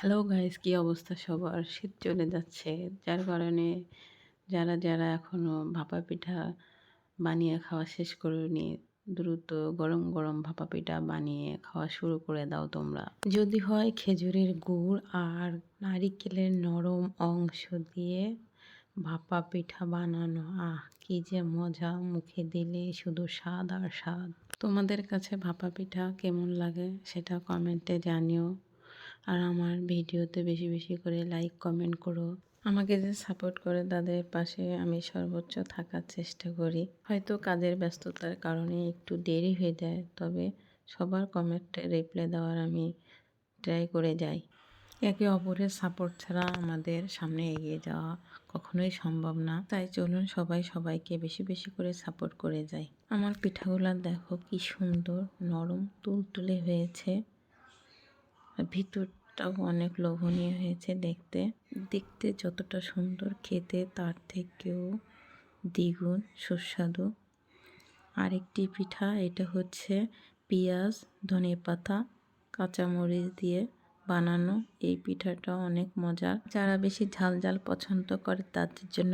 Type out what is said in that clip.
Hello guys, কি অবস্থা সবার? শীত চলে যাচ্ছে, যার কারণে যারা এখনো ভাপা পিঠা বানিয়ে খাওয়া শেষ করোনি, দ্রুত গরম গরম ভাপা পিঠা বানিয়ে খাওয়া শুরু করে দাও তোমরা। যদি হয় খেজুরের গুড় আর নারিকেলের নরম অংশ দিয়ে ভাপা পিঠা বানানো, কি যে মজা! মুখে দিলে শুধু স্বাদ আর স্বাদ। তোমাদের কাছে ভাপা পিঠা কেমন লাগে সেটা কমেন্টে জানিও। আর আমার ভিডিওতে বেশি বেশি করে লাইক কমেন্ট করো। আমাকে যে সাপোর্ট করে তাদের পাশে আমি সর্বোচ্চ থাকার চেষ্টা করি। হয়তো কাজের ব্যস্ততার কারণে একটু দেরি হয়ে যায়, তবে সবার কমেন্টে রিপ্লাই দেওয়ার আমি ট্রাই করে যাই। একে অপরের সাপোর্ট ছাড়া আমাদের সামনে এগিয়ে যাওয়া কখনোই সম্ভব না। তাই চলুন সবাই সবাইকে বেশি বেশি করে সাপোর্ট করে যাই। আমার পিঠাগুলা দেখো কি সুন্দর নরম তুলতুলে হয়েছে, আর ভিতরটাও অনেক লোভনীয় হয়েছে দেখতে। দেখতে যতটা সুন্দর, খেতে তার থেকেও দ্বিগুণ সুস্বাদু। আরেকটি পিঠা, এটা হচ্ছে পেঁয়াজ, ধনেপাতা, কাঁচামরিচ দিয়ে বানানো। এই পিঠাটা অনেক মজার। যারা বেশি ঝাল ঝাল পছন্দ করে তাদের জন্য